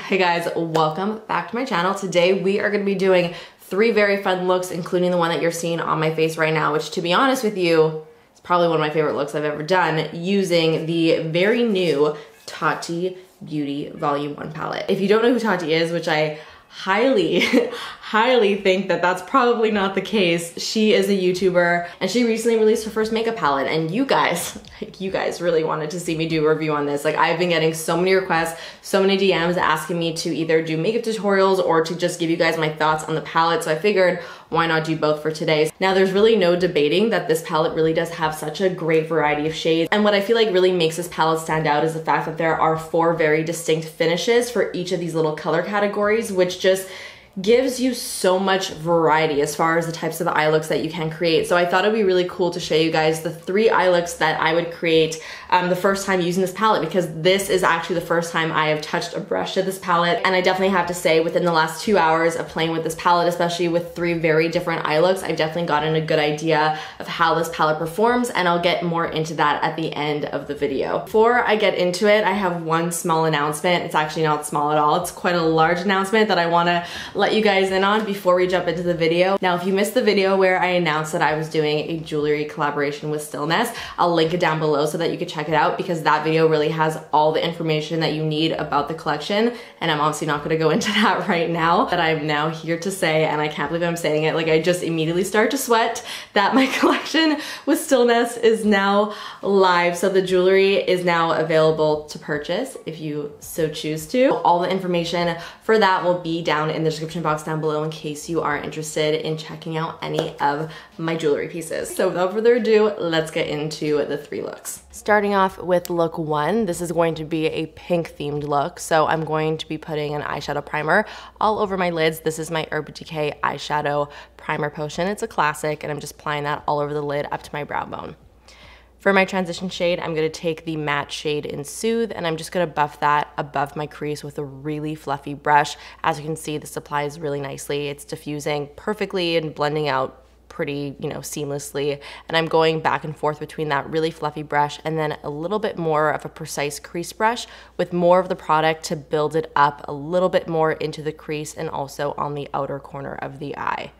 Hey guys, welcome back to my channel. Today we are going to be doing 3 very fun looks, including the one that you're seeing on my face right now, which to be honest with you, is probably one of my favorite looks I've ever done, using the very new Tati Beauty Volume One palette. If you don't know who Tati is, which I highly think that that's probably not the case, she is a YouTuber and she recently released her first makeup palette, and you guys really wanted to see me do a review on this. Like, I've been getting so many requests, so many DMs asking me to either do makeup tutorials or to just give you guys my thoughts on the palette, so I figured why not do both for today. Now, there's really no debating that this palette really does have such a great variety of shades, and what I feel like really makes this palette stand out is the fact that there are 4 very distinct finishes for each of these little color categories, which just gives you so much variety as far as the types of eye looks that you can create. So I thought it'd be really cool to show you guys the 3 eye looks that I would create the first time using this palette, because this is actually the first time I have touched a brush to this palette. And I definitely have to say, within the last 2 hours of playing with this palette, especially with 3 very different eye looks, I've definitely gotten a good idea of how this palette performs, and I'll get more into that at the end of the video. Before I get into it, I have one small announcement. It's actually not small at all. It's quite a large announcement that I want to let you guys in on before we jump into the video. Now, if you missed the video where I announced that I was doing a jewelry collaboration with Stillness, I'll link it down below so that you can check it out, because that video really has all the information that you need about the collection, and I'm obviously not going to go into that right now. But I'm now here to say, and I can't believe I'm saying it, like I just immediately start to sweat, that my collection with Stillness is now live. So the jewelry is now available to purchase if you so choose to. All the information for that will be down in the description box down below in case you are interested in checking out any of my jewelry pieces. So without further ado, let's get into the 3 looks. Starting off with look 1, this is going to be a pink themed look. So I'm going to be putting an eyeshadow primer all over my lids. This is my Urban Decay eyeshadow primer potion. It's a classic, and I'm just applying that all over the lid up to my brow bone. For my transition shade, I'm going to take the matte shade in Soothe, and I'm just going to buff that above my crease with a really fluffy brush. As you can see, this applies really nicely. It's diffusing perfectly and blending out pretty, seamlessly. And I'm going back and forth between that really fluffy brush and then a little bit more of a precise crease brush with more of the product to build it up a little bit more into the crease and also on the outer corner of the eye.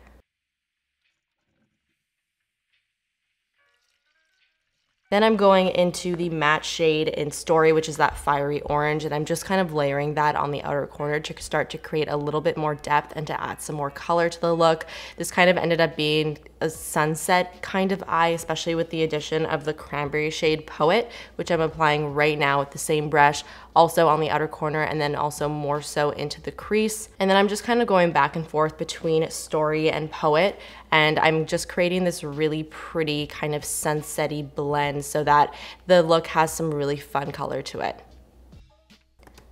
Then I'm going into the matte shade in Story, which is that fiery orange, and I'm just kind of layering that on the outer corner to start to create a little bit more depth and to add some more color to the look. This kind of ended up being a sunset kind of eye, especially with the addition of the cranberry shade Poet, which I'm applying right now with the same brush, also on the outer corner and then also more so into the crease. And then I'm just kind of going back and forth between Story and Poet, and I'm just creating this really pretty kind of sunset-y blend so that the look has some really fun color to it.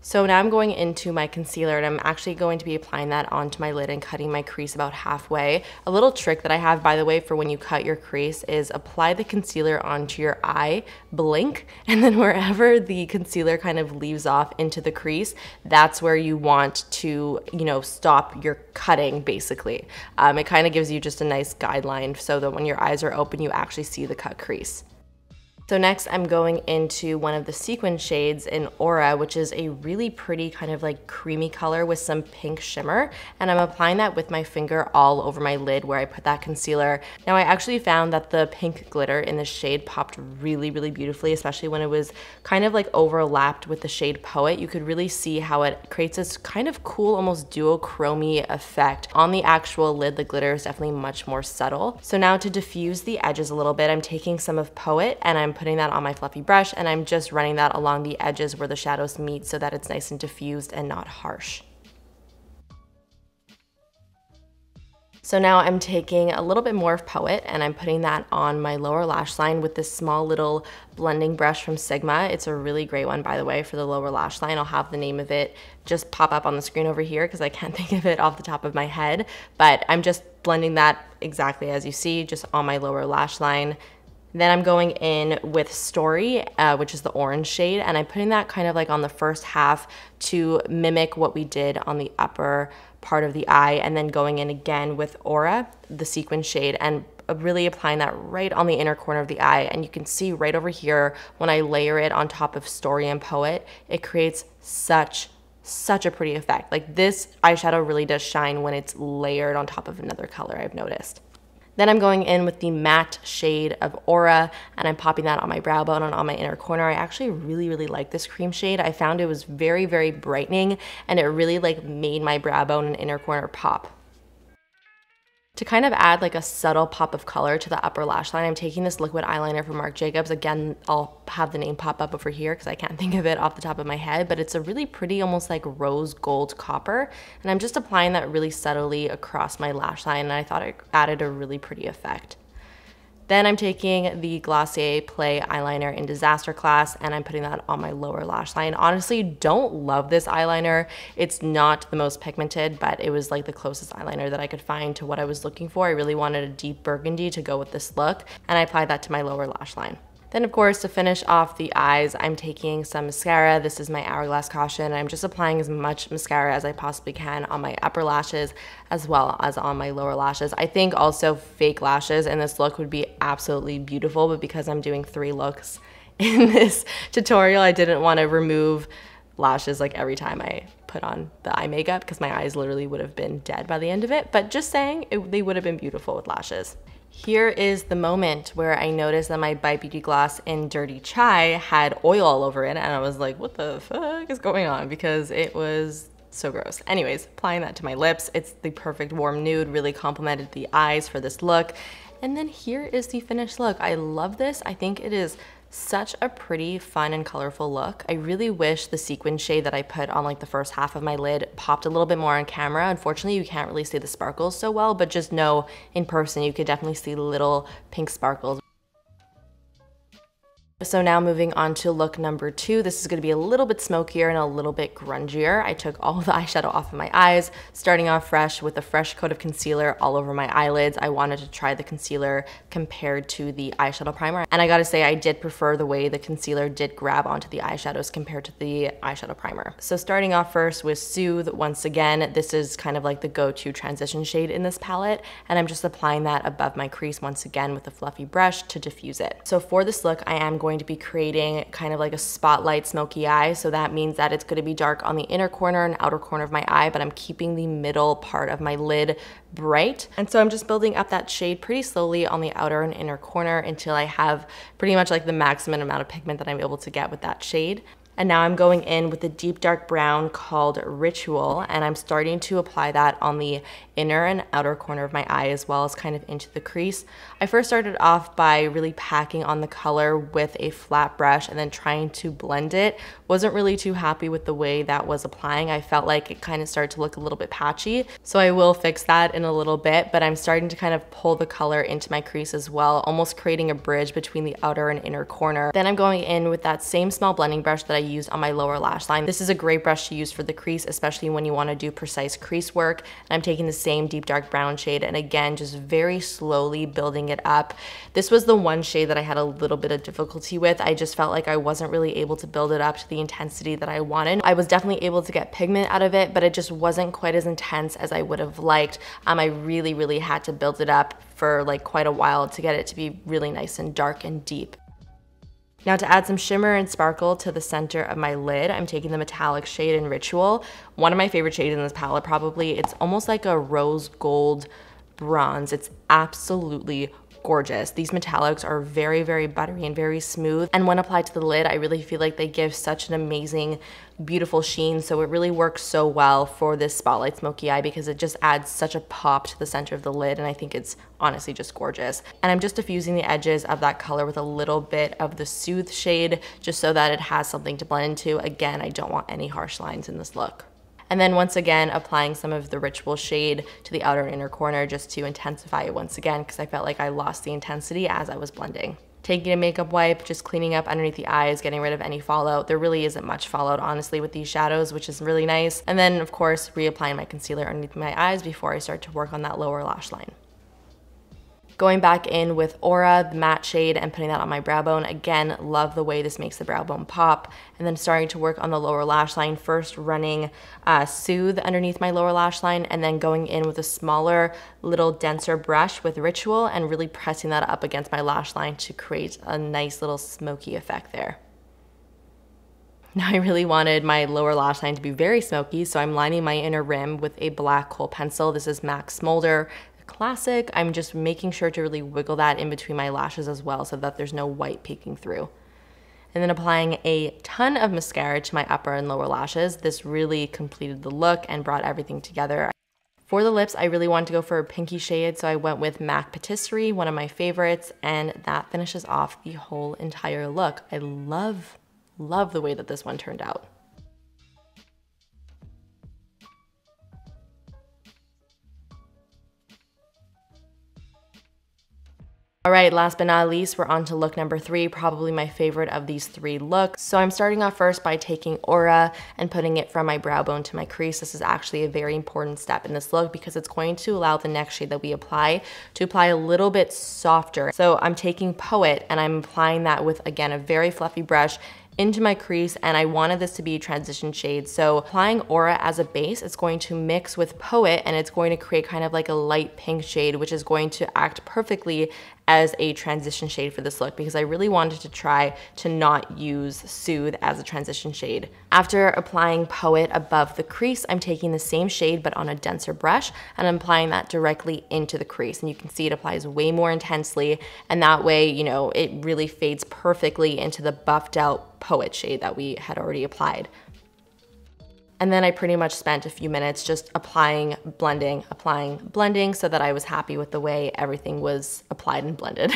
So now I'm going into my concealer, and I'm actually going to be applying that onto my lid and cutting my crease about halfway. A little trick that I have, by the way, for when you cut your crease is apply the concealer onto your eye, blink, and then wherever the concealer kind of leaves off into the crease, that's where you want to, stop your cutting, basically. It kind of gives you just a nice guideline so that when your eyes are open, you actually see the cut crease. So next I'm going into one of the Sequent shades in Aura, which is a really pretty kind of like creamy color with some pink shimmer. And I'm applying that with my finger all over my lid where I put that concealer. Now, I actually found that the pink glitter in this shade popped really, really beautifully, especially when it was kind of like overlapped with the shade Poet. You could really see how it creates this kind of cool, almost duochrome effect. On the actual lid, the glitter is definitely much more subtle. So now to diffuse the edges a little bit, I'm taking some of Poet and I'm putting that on my fluffy brush, and I'm just running that along the edges where the shadows meet so that it's nice and diffused and not harsh. So now I'm taking a little bit more of Poet and I'm putting that on my lower lash line with this small little blending brush from Sigma. It's a really great one, by the way, for the lower lash line. I'll have the name of it just pop up on the screen over here because I can't think of it off the top of my head, but I'm just blending that exactly as you see, just on my lower lash line. Then I'm going in with Story, which is the orange shade, and I'm putting that kind of like on the first half to mimic what we did on the upper part of the eye, and then going in again with Aura, the Sequent shade, and really applying that right on the inner corner of the eye. And you can see right over here, when I layer it on top of Story and Poet, it creates such such a pretty effect. Like this eyeshadow really does shine when it's layered on top of another color, I've noticed. Then I'm going in with the matte shade of Aura, and I'm popping that on my brow bone and on my inner corner. I actually really like this cream shade. I found it was very brightening, and it really like made my brow bone and inner corner pop. To kind of add like a subtle pop of color to the upper lash line, I'm taking this liquid eyeliner from Marc Jacobs. Again, I'll have the name pop up over here because I can't think of it off the top of my head, but it's a really pretty, almost like rose gold copper. And I'm just applying that really subtly across my lash line, and I thought it added a really pretty effect. Then I'm taking the Glossier Play eyeliner in Disaster Class, and I'm putting that on my lower lash line. Honestly, don't love this eyeliner. It's not the most pigmented, but it was like the closest eyeliner that I could find to what I was looking for. I really wanted a deep burgundy to go with this look, and I applied that to my lower lash line. Then of course, to finish off the eyes, I'm taking some mascara. This is my Hourglass Caution, and I'm just applying as much mascara as I possibly can on my upper lashes as well as on my lower lashes. I think also fake lashes in this look would be absolutely beautiful, but because I'm doing 3 looks in this tutorial, I didn't want to remove lashes like every time I put on the eye makeup because my eyes literally would have been dead by the end of it. But just saying, they would have been beautiful with lashes. Here is the moment where I noticed that my Bite Beauty gloss in Dirty Chai had oil all over it, and I was like, what the fuck is going on? Because it was so gross. Anyways, applying that to my lips. It's the perfect warm nude, really complemented the eyes for this look. And then here is the finished look. I love this. I think it is such a pretty, fun, and colorful look. I really wish the sequin shade that I put on like the first half of my lid popped a little bit more on camera. Unfortunately, you can't really see the sparkles so well, but just know in person you could definitely see little pink sparkles. So now moving on to look number 2. This is going to be a little bit smokier and a little bit grungier. I took all the eyeshadow off of my eyes, starting off fresh with a fresh coat of concealer all over my eyelids. I wanted to try the concealer compared to the eyeshadow primer, and I gotta say I did prefer the way the concealer did grab onto the eyeshadows compared to the eyeshadow primer. So starting off first with Soothe, once again, this is kind of like the go-to transition shade in this palette, and I'm just applying that above my crease once again with a fluffy brush to diffuse it. So for this look, I am going to be creating kind of like a spotlight smoky eye. So that means that it's going to be dark on the inner corner and outer corner of my eye, but I'm keeping the middle part of my lid bright. And so I'm just building up that shade pretty slowly on the outer and inner corner until I have pretty much like the maximum amount of pigment that I'm able to get with that shade. And now I'm going in with a deep dark brown called Ritual, and I'm starting to apply that on the inner and outer corner of my eye as well as kind of into the crease. I first started off by really packing on the color with a flat brush and then trying to blend it. Wasn't really too happy with the way that was applying. I felt like it kind of started to look a little bit patchy, so I will fix that in a little bit, but I'm starting to kind of pull the color into my crease as well, almost creating a bridge between the outer and inner corner. Then I'm going in with that same small blending brush that I used on my lower lash line. This is a great brush to use for the crease, especially when you want to do precise crease work. And I'm taking the same deep dark brown shade and again just very slowly building it up. This was the one shade that I had a little bit of difficulty with. I just felt like I wasn't really able to build it up to the intensity that I wanted. I was definitely able to get pigment out of it, but it just wasn't quite as intense as I would have liked. I really had to build it up for like quite a while to get it to be really nice and dark and deep. Now to add some shimmer and sparkle to the center of my lid, I'm taking the metallic shade in Ritual. One of my favorite shades in this palette probably. It's almost like a rose gold bronze. It's absolutely gorgeous. These metallics are very buttery and very smooth, and when applied to the lid, I really feel like they give such an amazing, beautiful sheen. So it really works so well for this spotlight smoky eye because it just adds such a pop to the center of the lid, and I think it's honestly just gorgeous. And I'm just diffusing the edges of that color with a little bit of the Soothe shade just so that it has something to blend into. Again, I don't want any harsh lines in this look. And then once again, applying some of the Ritual shade to the outer and inner corner just to intensify it once again because I felt like I lost the intensity as I was blending. Taking a makeup wipe, just cleaning up underneath the eyes, getting rid of any fallout. There really isn't much fallout, honestly, with these shadows, which is really nice. And then, of course, reapplying my concealer underneath my eyes before I start to work on that lower lash line. Going back in with Aura, the matte shade, and putting that on my brow bone. Again, love the way this makes the brow bone pop. And then starting to work on the lower lash line, first running Soothe underneath my lower lash line, and then going in with a smaller, little denser brush with Ritual and really pressing that up against my lash line to create a nice little smoky effect there. Now I really wanted my lower lash line to be very smoky, so I'm lining my inner rim with a black kohl pencil. This is MAC Smolder Classic. I'm just making sure to really wiggle that in between my lashes as well so that there's no white peeking through. And then applying a ton of mascara to my upper and lower lashes. This really completed the look and brought everything together. For the lips, I really wanted to go for a pinky shade, so I went with MAC Patisserie, one of my favorites, and that finishes off the whole entire look. I love the way that this one turned out. All right, last but not least, we're on to look number 3, probably my favorite of these 3 looks. So I'm starting off first by taking Aura and putting it from my brow bone to my crease. This is actually a very important step in this look because it's going to allow the next shade that we apply to apply a little bit softer. So I'm taking Poet and I'm applying that with, again, a very fluffy brush into my crease, and I wanted this to be a transition shade. So applying Aura as a base, it's going to mix with Poet and it's going to create kind of like a light pink shade, which is going to act perfectly as a transition shade for this look because I really wanted to try to not use Soothe as a transition shade. After applying Poet above the crease, I'm taking the same shade but on a denser brush and I'm applying that directly into the crease, and you can see it applies way more intensely, and that way, you know, it really fades perfectly into the buffed out Poet shade that we had already applied. And then I pretty much spent a few minutes just applying, blending so that I was happy with the way everything was applied and blended.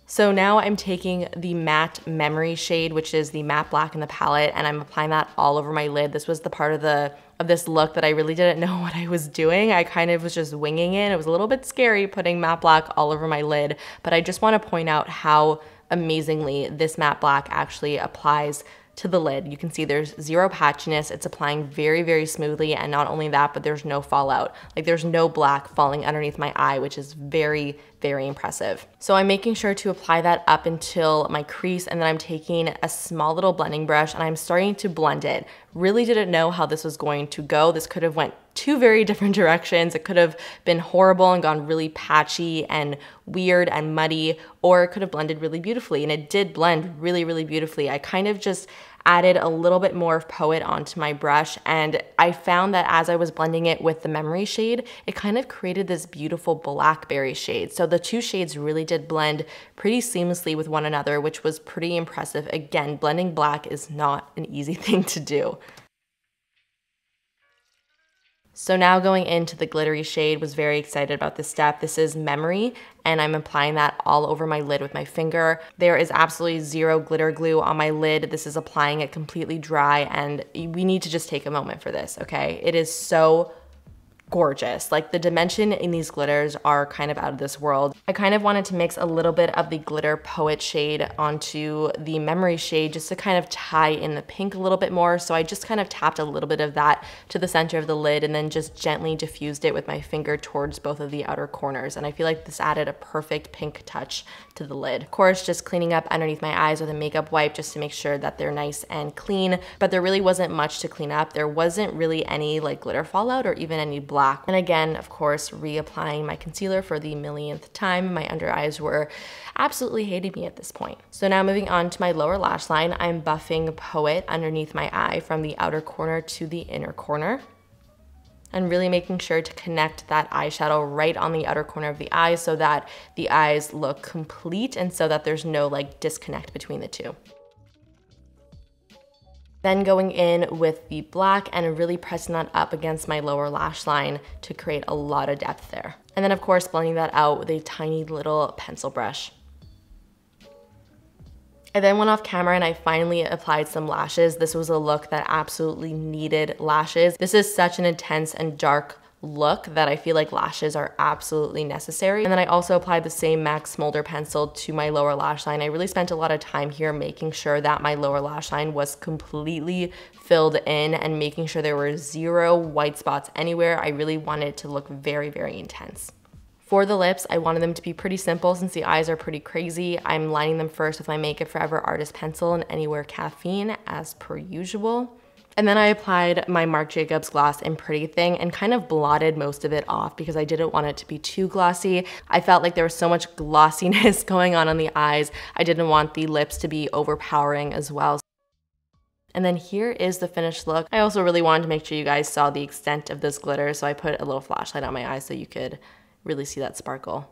So now I'm taking the matte Memory shade, which is the matte black in the palette, and I'm applying that all over my lid. This was the part of this look that I really didn't know what I was doing. I kind of was just winging it. It was a little bit scary putting matte black all over my lid, but I just want to point out how amazingly this matte black actually applies to the lid. You can see there's zero patchiness. It's applying very, very smoothly, and not only that, but there's no fallout. Like there's no black falling underneath my eye, which is very, very impressive. So I'm making sure to apply that up until my crease, and then I'm taking a small little blending brush and I'm starting to blend it. Really didn't know how this was going to go. This could have went 2 very different directions. It could have been horrible and gone really patchy and weird and muddy, or it could have blended really beautifully, and it did blend really, really beautifully. I kind of just added a little bit more of Poet onto my brush, and I found that as I was blending it with the Memory shade, it kind of created this beautiful blackberry shade. So the 2 shades really did blend pretty seamlessly with one another, which was pretty impressive. Again, blending black is not an easy thing to do. So now going into the glittery shade, was very excited about this step. This is Memory, and I'm applying that all over my lid with my finger. There is absolutely zero glitter glue on my lid. This is applying it completely dry, and we need to just take a moment for this, okay? It is so gorgeous. Like the dimension in these glitters are kind of out of this world. I kind of wanted to mix a little bit of the glitter Poet shade onto the Memory shade just to kind of tie in the pink a little bit more. So I just kind of tapped a little bit of that to the center of the lid and then just gently diffused it with my finger towards both of the outer corners. And I feel like this added a perfect pink touch to the lid. Of course, just cleaning up underneath my eyes with a makeup wipe just to make sure that they're nice and clean, but there really wasn't much to clean up. There wasn't really any like glitter fallout or even any black. And again, of course, reapplying my concealer for the millionth time. My under eyes were absolutely hating me at this point. So now moving on to my lower lash line, I'm buffing Poet underneath my eye from the outer corner to the inner corner, and really making sure to connect that eyeshadow right on the outer corner of the eye so that the eyes look complete and so that there's no like disconnect between the two. Then going in with the black and really pressing that up against my lower lash line to create a lot of depth there. And then of course blending that out with a tiny little pencil brush. I then went off camera and I finally applied some lashes. This was a look that absolutely needed lashes. This is such an intense and dark look that I feel like lashes are absolutely necessary. And then I also applied the same MAC Smolder pencil to my lower lash line. I really spent a lot of time here making sure that my lower lash line was completely filled in and making sure there were zero white spots anywhere. I really wanted it to look very, very intense. For the lips, I wanted them to be pretty simple since the eyes are pretty crazy. I'm lining them first with my Make It Forever Artist Pencil in Anywhere Caffeine as per usual. And then I applied my Marc Jacobs gloss in Pretty Thing and kind of blotted most of it off because I didn't want it to be too glossy. I felt like there was so much glossiness going on the eyes. I didn't want the lips to be overpowering as well. And then here is the finished look. I also really wanted to make sure you guys saw the extent of this glitter, so I put a little flashlight on my eye so you could really see that sparkle.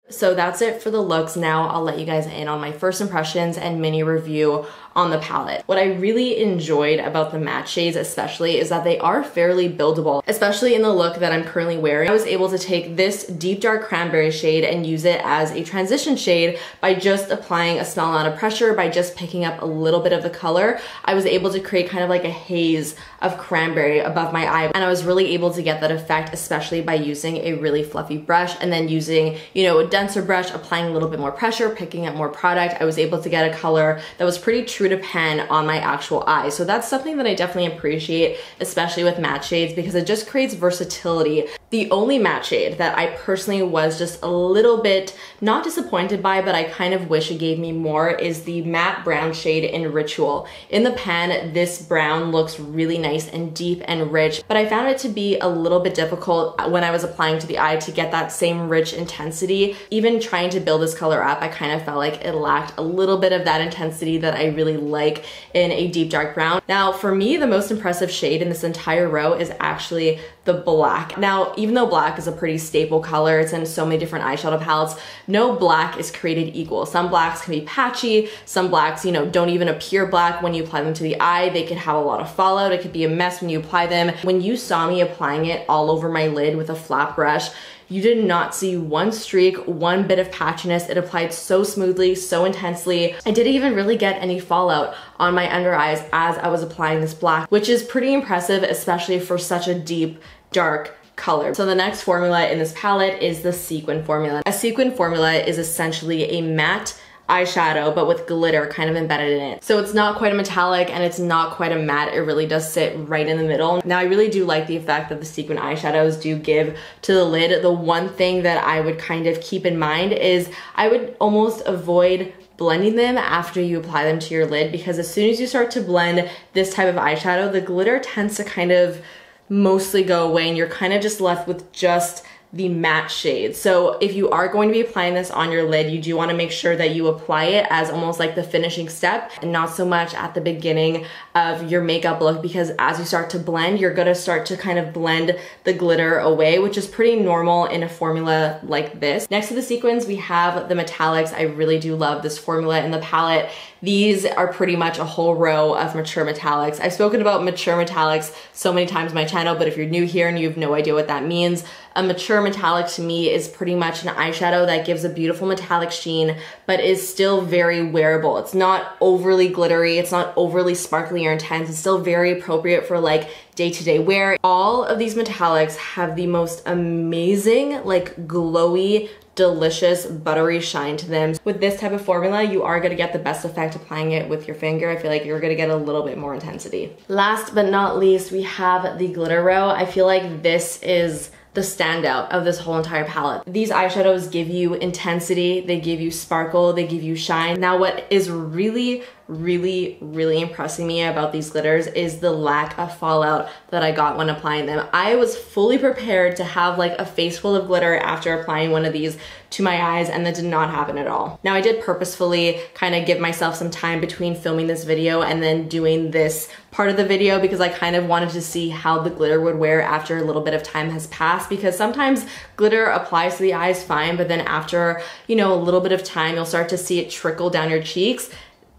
So that's it for the looks. Now I'll let you guys in on my first impressions and mini review on the palette. What I really enjoyed about the matte shades especially is that they are fairly buildable, especially in the look that I'm currently wearing. I was able to take this deep dark cranberry shade and use it as a transition shade by just applying a small amount of pressure, by just picking up a little bit of the color. I was able to create kind of like a haze of cranberry above my eye, and I was really able to get that effect, especially by using a really fluffy brush and then using, you know, a denser brush, applying a little bit more pressure, picking up more product. I was able to get a color that was pretty true to pen on my actual eye. So that's something that I definitely appreciate, especially with matte shades, because it just creates versatility. The only matte shade that I personally was just a little bit not disappointed by, but I kind of wish it gave me more, is the matte brown shade in Ritual. In the pen, this brown looks really nice and deep and rich, but I found it to be a little bit difficult when I was applying to the eye to get that same rich intensity. Even trying to build this color up, I kind of felt like it lacked a little bit of that intensity that I really like in a deep dark brown. Now, for me, the most impressive shade in this entire row is actually the black. Now, even though black is a pretty staple color, it's in so many different eyeshadow palettes, no black is created equal. Some blacks can be patchy, some blacks, you know, don't even appear black when you apply them to the eye. They could have a lot of fallout, it could be a mess when you apply them. When you saw me applying it all over my lid with a flat brush, you did not see one streak, one bit of patchiness. It applied so smoothly, so intensely. I didn't even really get any fallout on my under eyes as I was applying this black, which is pretty impressive, especially for such a deep, dark color. So the next formula in this palette is the Sequent Formula. A Sequent Formula is essentially a matte eyeshadow, but with glitter kind of embedded in it. So it's not quite a metallic and it's not quite a matte. It really does sit right in the middle. Now, I really do like the effect that the sequin eyeshadows do give to the lid. The one thing that I would kind of keep in mind is I would almost avoid blending them after you apply them to your lid, because as soon as you start to blend this type of eyeshadow, the glitter tends to kind of mostly go away and you're kind of just left with just the matte shade. So if you are going to be applying this on your lid, you do want to make sure that you apply it as almost like the finishing step and not so much at the beginning of your makeup look, because as you start to blend, you're going to start to kind of blend the glitter away, which is pretty normal in a formula like this. Next to the sequins, we have the metallics. I really do love this formula in the palette. These are pretty much a whole row of mature metallics. I've spoken about mature metallics so many times on my channel, but if you're new here and you have no idea what that means, a mature metallic to me is pretty much an eyeshadow that gives a beautiful metallic sheen, but is still very wearable. It's not overly glittery, it's not overly sparkly or intense, it's still very appropriate for like day-to-day wear. All of these metallics have the most amazing, like glowy, delicious, buttery shine to them. With this type of formula, you are gonna get the best effect applying it with your finger. I feel like you're gonna get a little bit more intensity. Last but not least, we have the glitter row. I feel like this is the standout of this whole entire palette. These eyeshadows give you intensity, they give you sparkle, they give you shine. Now, what is really impressing me about these glitters is the lack of fallout that I got when applying them. I was fully prepared to have like a face full of glitter after applying one of these to my eyes, and that did not happen at all. Now, I did purposefully kind of give myself some time between filming this video and then doing this part of the video, because I kind of wanted to see how the glitter would wear after a little bit of time has passed, because sometimes glitter applies to the eyes fine, but then after, you know, a little bit of time, you'll start to see it trickle down your cheeks.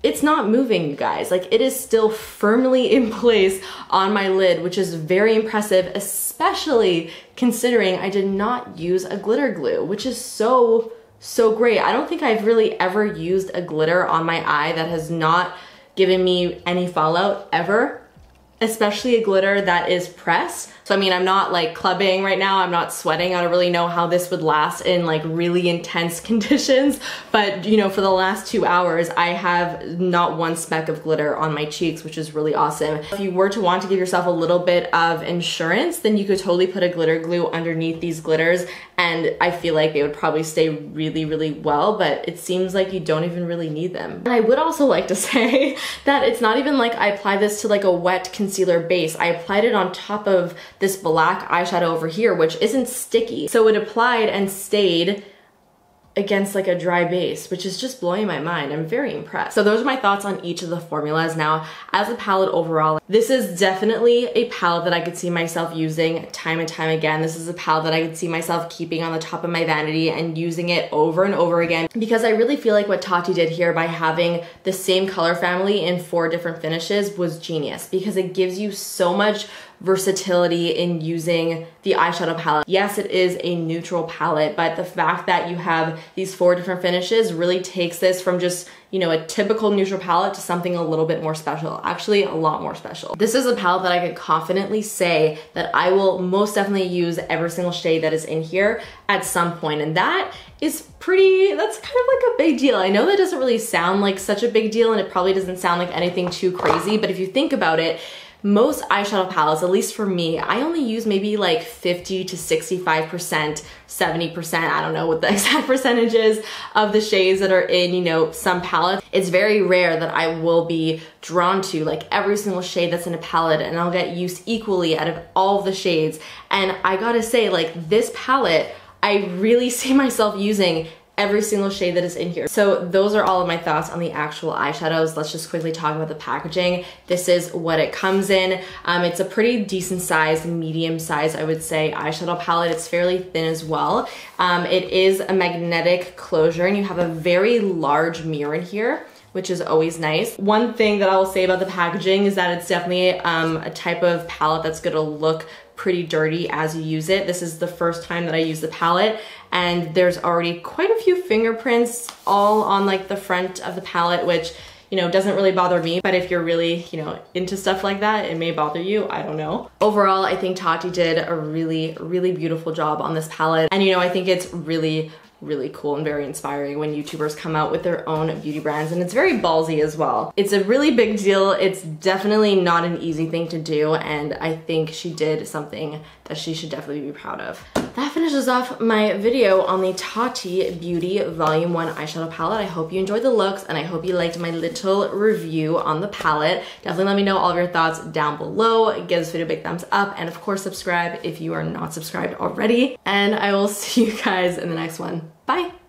It's not moving, you guys. Like, it is still firmly in place on my lid, which is very impressive, especially considering I did not use a glitter glue, which is so great. I don't think I've really ever used a glitter on my eye that has not given me any fallout ever, especially a glitter that is pressed. So I mean, I'm not like clubbing right now, I'm not sweating. I don't really know how this would last in like really intense conditions, but you know, for the last 2 hours, I have not one speck of glitter on my cheeks, which is really awesome. If you were to want to give yourself a little bit of insurance, then you could totally put a glitter glue underneath these glitters, and I feel like they would probably stay really well, but it seems like you don't even really need them. And I would also like to say that it's not even like I apply this to like a wet concealer base. I applied it on top of this black eyeshadow over here, which isn't sticky. So it applied and stayed against like a dry base, which is just blowing my mind. I'm very impressed. So those are my thoughts on each of the formulas. Now, as a palette overall, this is definitely a palette that I could see myself using time and time again. This is a palette that I could see myself keeping on the top of my vanity and using it over and over again, because I really feel like what Tati did here by having the same color family in 4 different finishes was genius, because it gives you so much versatility in using the eyeshadow palette. Yes, it is a neutral palette, but the fact that you have these 4 different finishes really takes this from just, you know, a typical neutral palette to something a little bit more special, actually a lot more special. This is a palette that I could confidently say that I will most definitely use every single shade that is in here at some point, and that is that's kind of like a big deal. I know that doesn't really sound like such a big deal, and it probably doesn't sound like anything too crazy, but if you think about it, most eyeshadow palettes, at least for me, I only use maybe like 50 to 65%, 70%, I don't know what the exact percentage is, of the shades that are in, you know, some palettes. It's very rare that I will be drawn to like every single shade that's in a palette, and I'll get used equally out of all of the shades. And I gotta say, like, this palette, I really see myself using every single shade that is in here. So those are all of my thoughts on the actual eyeshadows. Let's just quickly talk about the packaging. This is what it comes in. It's a pretty decent size, medium size, I would say, eyeshadow palette. It's fairly thin as well. It is a magnetic closure, and you have a very large mirror in here, which is always nice. One thing that I will say about the packaging is that it's definitely a type of palette that's gonna look pretty dirty as you use it. This is the first time that I use the palette, and there's already quite a few fingerprints all on like the front of the palette, which, you know, doesn't really bother me, but if you're really, you know, into stuff like that, it may bother you, I don't know. Overall, I think Tati did a really, really beautiful job on this palette, and you know, I think it's really cool and very inspiring when YouTubers come out with their own beauty brands, and it's very ballsy as well. It's a really big deal. It's definitely not an easy thing to do, and I think she did something that she should definitely be proud of. That finishes off my video on the Tati Beauty Volume 1 eyeshadow palette. I hope you enjoyed the looks, and I hope you liked my little review on the palette. Definitely let me know all of your thoughts down below. Give this video a big thumbs up, and of course subscribe if you are not subscribed already. And I will see you guys in the next one. Bye!